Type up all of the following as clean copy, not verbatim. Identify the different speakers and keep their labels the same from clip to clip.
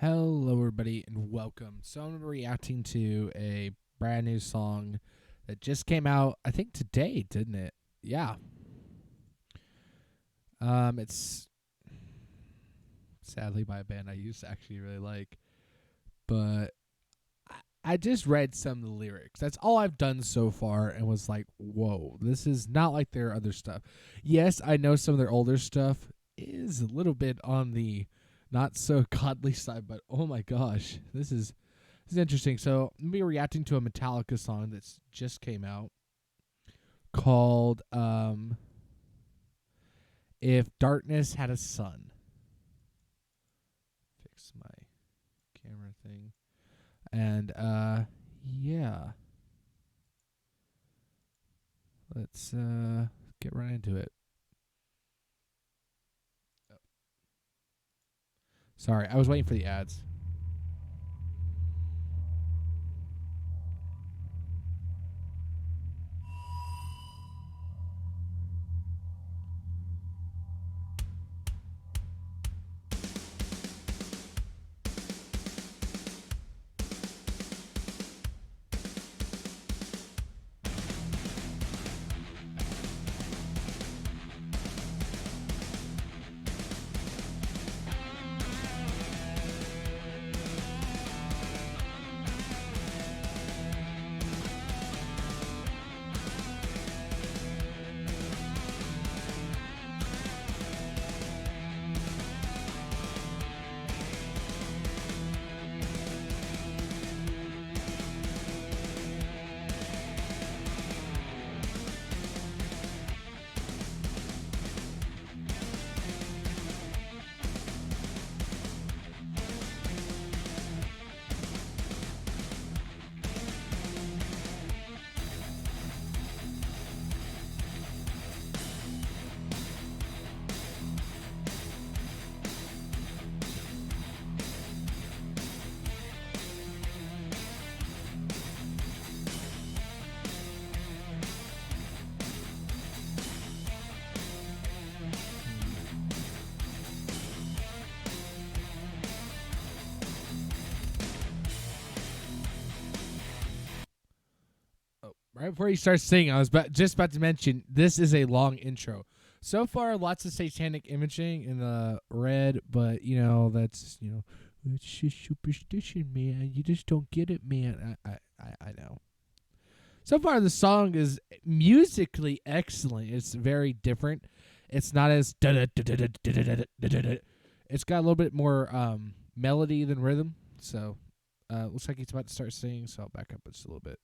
Speaker 1: Hello, everybody, and welcome. So I'm reacting to a brand new song that just came out. I think today, didn't it? Yeah. It's sadly by a band I used to actually really like, but I just read some of the lyrics. That's all I've done so far, and was like, "Whoa, this is not like their other stuff." Yes, I know some of their older stuff is a little bit on the not so godly side, but oh my gosh, this is interesting. So I'm gonna be reacting to a Metallica song that's just came out called "If Darkness Had a Sun." Fix my camera thing, and yeah, let's get right into it. Sorry, I was waiting for the ads. Oh, right before you start singing, I was just about to mention this is a long intro. So far, lots of satanic imaging in the red, but that's it's just superstition, man. You just don't get it, man. I know. So far, the song is musically excellent. It's very different. It's not as it's got a little bit more melody than rhythm. So looks like he's about to start singing. So I'll back up just a little bit.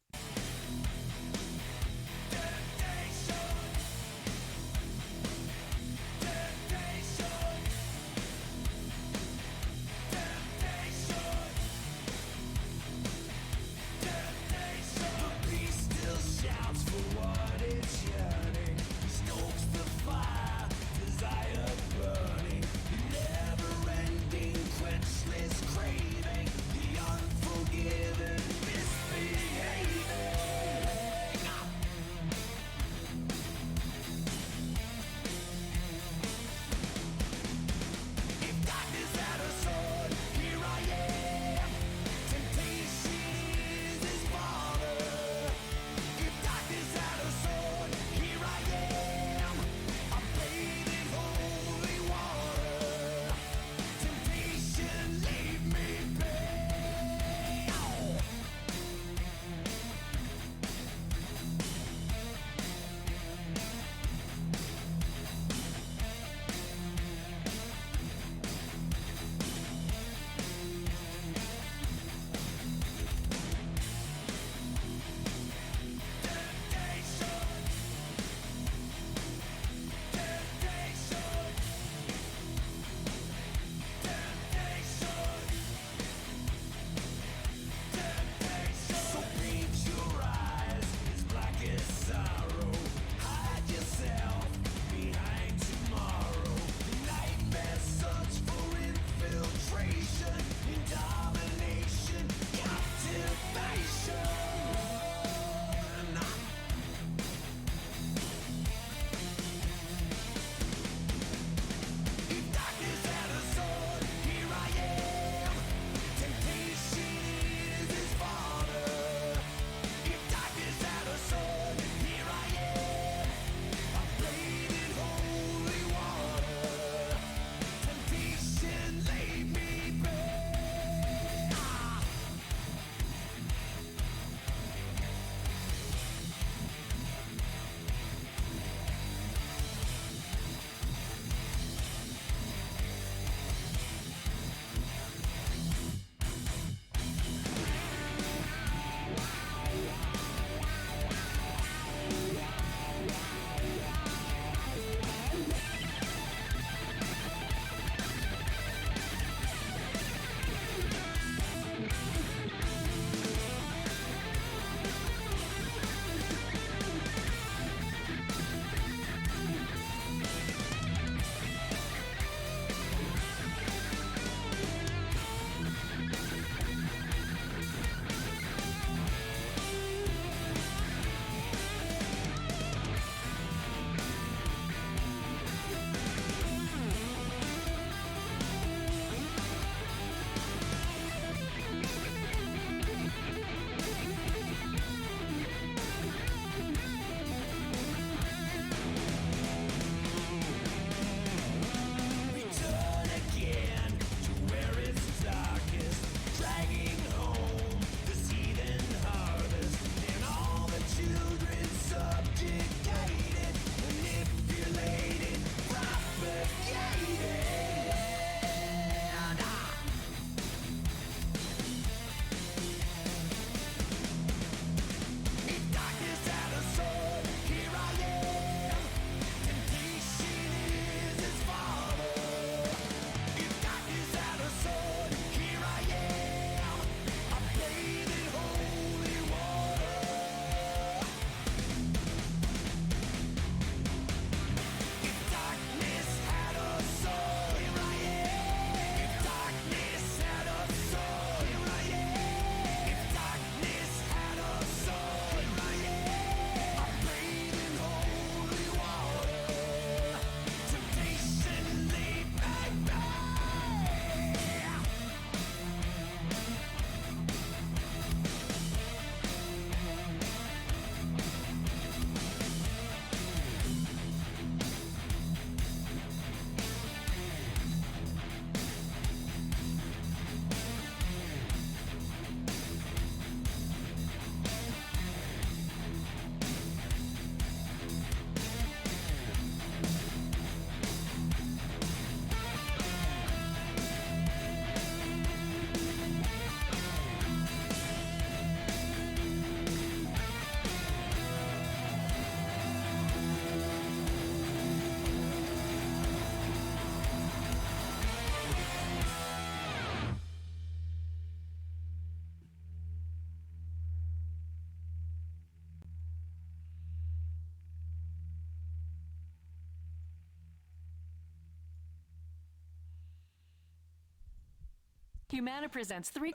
Speaker 2: Humana presents three.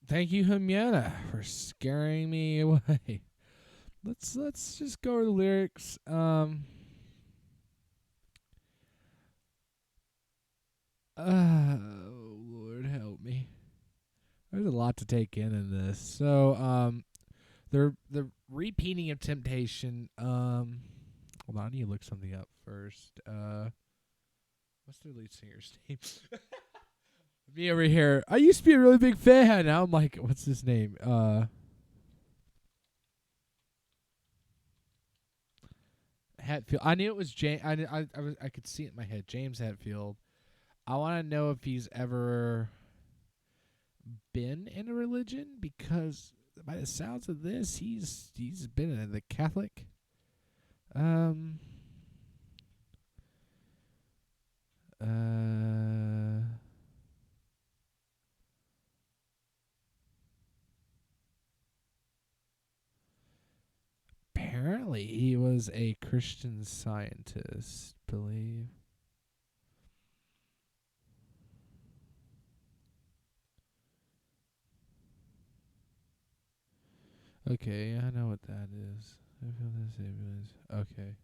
Speaker 1: Thank you, Humana, for scaring me away. Let's just go over the lyrics. Oh Lord, help me. There's a lot to take in this. So, the repeating of temptation. Hold on, I need to look something up first. What's the lead singer's name? Me over here. I used to be a really big fan. Now I'm like, what's his name? Hetfield. I knew it was James. I could see it in my head. James Hetfield. I want to know if he's ever been in a religion, because by the sounds of this, he's been in the Catholic. Um. Uh. Apparently, he was a Christian Scientist. Believe. Okay, I know what that is. I feel this. Okay.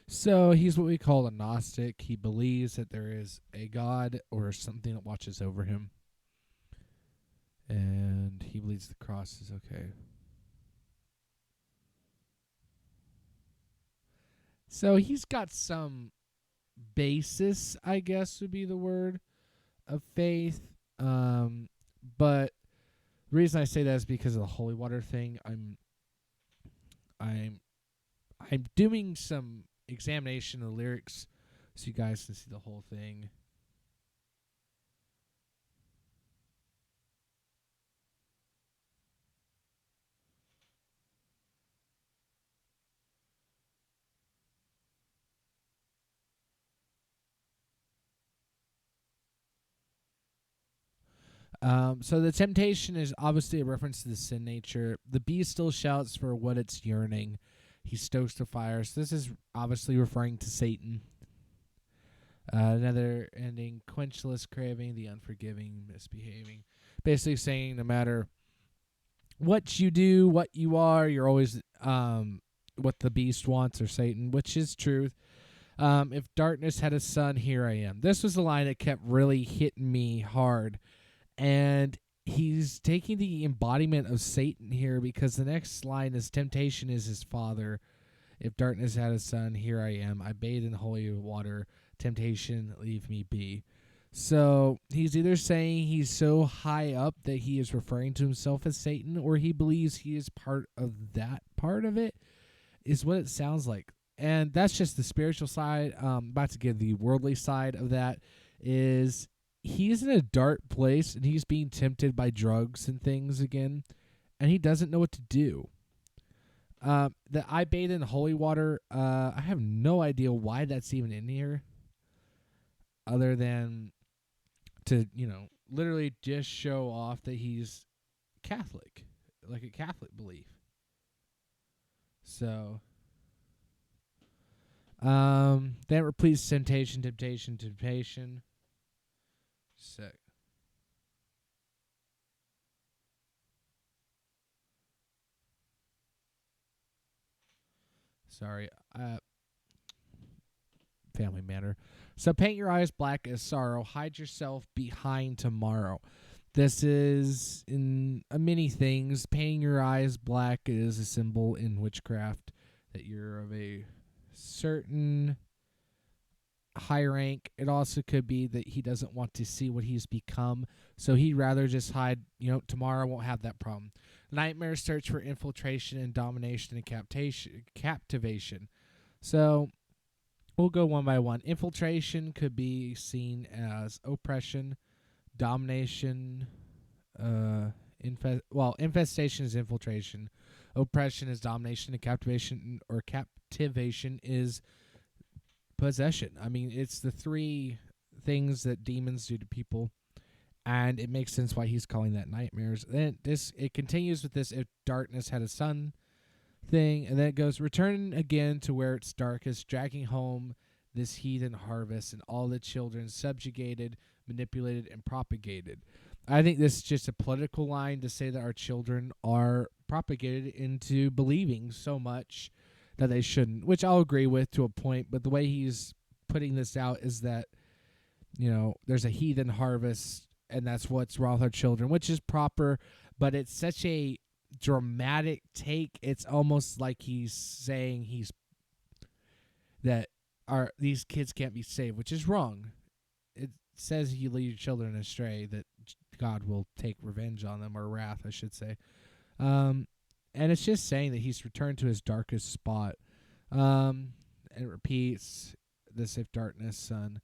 Speaker 1: So he's what we call a Gnostic. He believes that there is a God or something that watches over him, and he believes the cross is okay. So he's got some basis, I guess would be the word, of faith. But the reason I say that is because of the holy water thing. I'm I'm doing some examination of the lyrics so you guys can see the whole thing. So the temptation is obviously a reference to the sin nature. The beast still shouts for what it's yearning. He stokes the fire. So this is obviously referring to Satan. Another ending, quenchless craving, the unforgiving, misbehaving. Basically saying no matter what you do, what you are, you're always what the beast wants, or Satan, which is truth. If darkness had a son, here I am. This was the line that kept really hitting me hard. And he's taking the embodiment of Satan here, because the next line is temptation is his father. If darkness had a son, here I am. I bathe in holy water. Temptation, leave me be. So he's either saying he's so high up that he is referring to himself as Satan, or he believes he is part of that part of it, is what it sounds like. And that's just the spiritual side. About to give the worldly side of that is he's in a dark place and he's being tempted by drugs and things again, and he doesn't know what to do. The I bathe in holy water. I have no idea why that's even in here, other than to literally just show off that he's Catholic, like a Catholic belief. So, that repeats temptation, temptation, temptation. Sick. Sorry. Family matter. So paint your eyes black as sorrow. Hide yourself behind tomorrow. This is in many things. Painting your eyes black is a symbol in witchcraft that you're of a certain high rank. It also could be that he doesn't want to see what he's become, so he'd rather just hide. Tomorrow won't have that problem. Nightmares search for infiltration and domination and captivation. So we'll go one by one. Infiltration could be seen as oppression, domination. Infestation is infiltration. Oppression is domination, and captivation is possession. I mean, it's the three things that demons do to people, and it makes sense why he's calling that nightmares. Then it continues with this if darkness had a son thing, and then it goes return again to where it's darkest, dragging home this heathen harvest and all the children subjugated, manipulated, and propagated. I think this is just a political line to say that our children are propagated into believing so much that they shouldn't, which I'll agree with to a point. But the way he's putting this out is that, there's a heathen harvest, and that's what's wrong with our children, which is proper, but it's such a dramatic take. It's almost like he's saying that these kids can't be saved, which is wrong. It says you lead your children astray, that God will take revenge on them, or wrath, I should say. And it's just saying that he's returned to his darkest spot. And it repeats, this if darkness, son.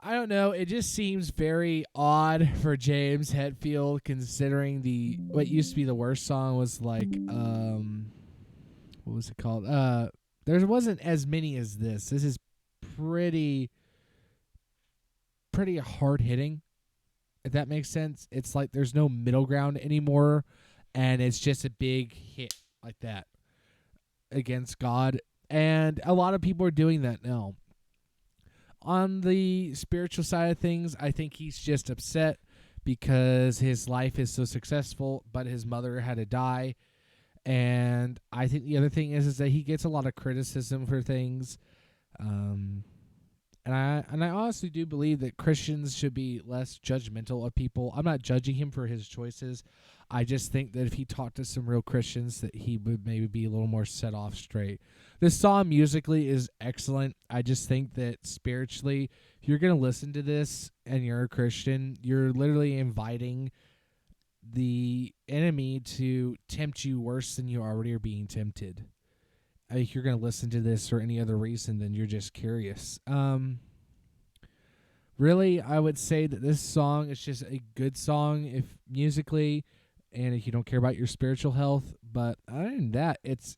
Speaker 1: I don't know. It just seems very odd for James Hetfield, considering what used to be the worst song was like, what was it called? There wasn't as many as this. This is pretty hard hitting, if that makes sense. It's like there's no middle ground anymore, and it's just a big hit like that against God. And a lot of people are doing that now. On the spiritual side of things, I think he's just upset because his life is so successful, but his mother had to die. And I think the other thing is that he gets a lot of criticism for things. And I honestly do believe that Christians should be less judgmental of people. I'm not judging him for his choices. I just think that if he talked to some real Christians, that he would maybe be a little more set off straight. This song musically is excellent. I just think that spiritually, if you're going to listen to this and you're a Christian, you're literally inviting the enemy to tempt you worse than you already are being tempted. If you're going to listen to this for any other reason, then you're just curious. Really, I would say that this song is just a good song if musically, and if you don't care about your spiritual health. But other than that, it's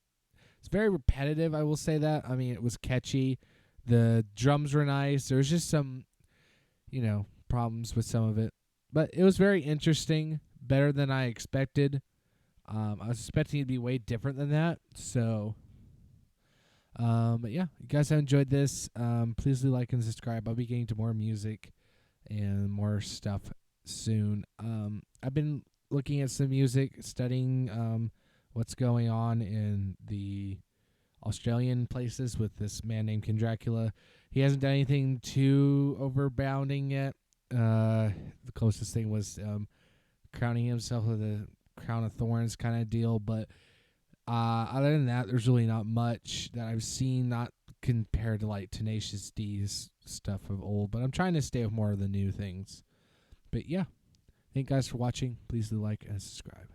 Speaker 1: very repetitive. I will say that. I mean, it was catchy. The drums were nice. There was just some, problems with some of it, but it was very interesting. Better than I expected. I was expecting it to be way different than that. So. But yeah, you guys have enjoyed this. Please do like and subscribe. I'll be getting to more music and more stuff soon. I've been looking at some music, studying what's going on in the Australian places with this man named King Dracula. He hasn't done anything too overbounding yet. The closest thing was crowning himself with a crown of thorns kind of deal, but other than that, there's really not much that I've seen, not compared to like Tenacious D's stuff of old, but I'm trying to stay with more of the new things. But yeah, thank you guys for watching. Please do like and subscribe.